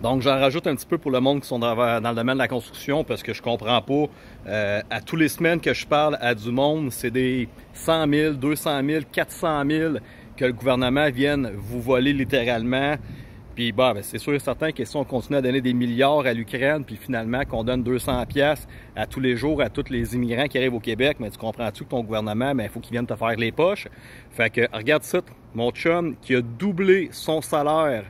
Donc, j'en rajoute un petit peu pour le monde qui sont dans le domaine de la construction parce que je comprends pas. À tous les semaines que je parle à du monde, c'est des 100 000, 200 000, 400 000 que le gouvernement vienne vous voler littéralement. Puis bah, ben, c'est sûr et certain que si on continue à donner des milliards à l'Ukraine, puis finalement qu'on donne 200 pièces à tous les jours à tous les immigrants qui arrivent au Québec, mais tu comprends-tu que ton gouvernement, il faut qu'il vienne te faire les poches. Fait que regarde ça, mon chum qui a doublé son salaire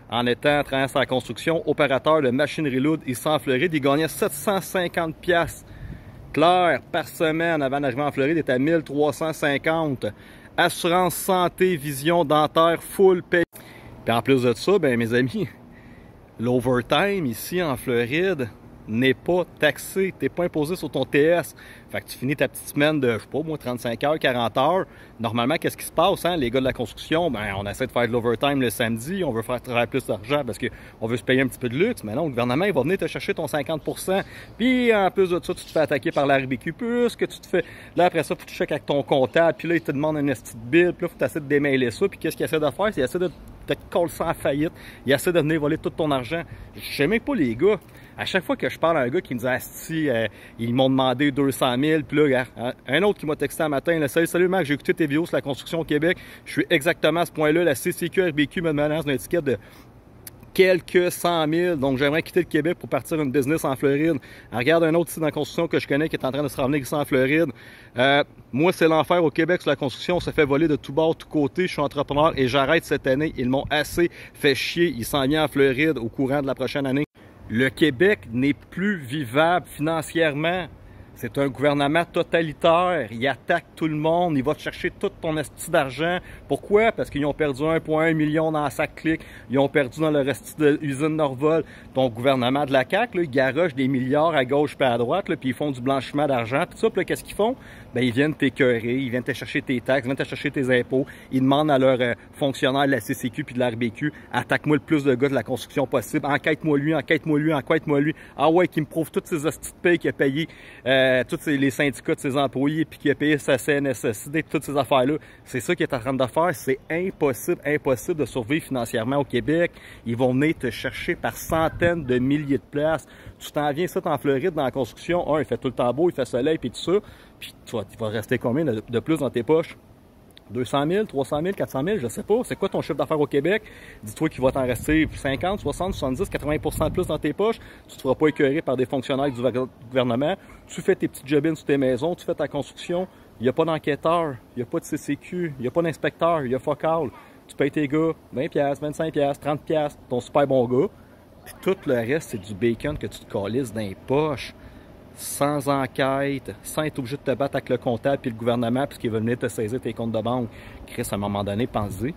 en étant travaillant sur la construction, opérateur de machinerie lourde ici en Floride, il gagnait 750 pièces clair par semaine avant d'arriver en Floride, il était à 1350. Assurance santé, vision dentaire, full pay. Puis en plus de ça, ben mes amis, l'overtime ici en Floride n'est pas taxé, t'es pas imposé sur ton TS. Fait que tu finis ta petite semaine de, je sais pas, moi, 35 heures, 40 heures. Normalement, qu'est-ce qui se passe, hein? Les gars de la construction, ben, on essaie de faire de l'overtime le samedi, on veut faire travailler plus d'argent parce qu'on veut se payer un petit peu de luxe. Mais non, le gouvernement, il va venir te chercher ton 50%. Puis, en plus de ça, tu te fais attaquer par la RBQ+, que tu te fais... Là, après ça, faut que tu checkes avec ton comptable, puis là, il te demande un esti de bill, puis là, faut que tu essaies de démêler ça. Puis qu'est-ce qu'il essaie de faire? C'est qu'il essaie de te coller ça en faillite. Il essaie de venir voler tout ton argent. Je sais même pas, les gars. À chaque fois que je parle à un gars qui me dit Asti, ils m'ont demandé 200 000, puis là, un autre qui m'a texté un matin, là, salut Marc, j'ai écouté tes vidéos sur la construction au Québec, je suis exactement à ce point-là, la CCQ RBQ me menace d'une étiquette de quelques 100 000, donc j'aimerais quitter le Québec pour partir une business en Floride. Regarde un autre ici dans la construction que je connais qui est en train de se ramener ici en Floride. Moi, c'est l'enfer au Québec sur la construction, on se fait voler de tout bord, tout côté, je suis entrepreneur et j'arrête cette année, ils m'ont assez fait chier, ils s'en viennent en Floride au courant de la prochaine année. Le Québec n'est plus vivable financièrement. C'est un gouvernement totalitaire. Il attaque tout le monde. Il va te chercher tout ton esti d'argent. Pourquoi? Parce qu'ils ont perdu 1,1 million dans la sac clic. Ils ont perdu dans le reste de l'usine Norvol. Ton gouvernement de la CAQ, là, ils garochent des milliards à gauche et à droite, là, puis ils font du blanchiment d'argent. Puis ça, qu'est-ce qu'ils font? Ben, ils viennent t'écœurer, ils viennent te chercher tes taxes, ils viennent te chercher tes impôts. Ils demandent à leurs fonctionnaires de la CCQ puis de la RBQ, attaque-moi le plus de gars de la construction possible. Enquête-moi lui, enquête-moi lui, enquête-moi lui. Ah ouais, qui me prouve toutes ces hosties de paye qu'il a payé, tous les syndicats de ses employés, puis qui a payé sa CNSSD, toutes ces affaires-là. C'est ça qu'il est en train de faire. C'est impossible de survivre financièrement au Québec. Ils vont venir te chercher par centaines de milliers de places. Tu t'en viens ça en Floride dans la construction. Il fait tout le temps beau, il fait soleil, puis tout ça. Puis tu vas rester combien de plus dans tes poches? 200 000, 300 000, 400 000, je sais pas. C'est quoi ton chiffre d'affaires au Québec? Dis-toi qu'il va t'en rester 50, 60, 70, 80% de plus dans tes poches. Tu te feras pas écœurer par des fonctionnaires du gouvernement. Tu fais tes petites jobines sur tes maisons, tu fais ta construction. Il n'y a pas d'enquêteur, il n'y a pas de CCQ, il n'y a pas d'inspecteur, il y a fuck all. Tu payes tes gars 20$, 25$, 30$, ton super bon gars. Puis tout le reste, c'est du bacon que tu te calisses dans les poches. Sans enquête, sans être obligé de te battre avec le comptable et le gouvernement puisqu'il va venir te saisir tes comptes de banque. Chris, à un moment donné, pense-y.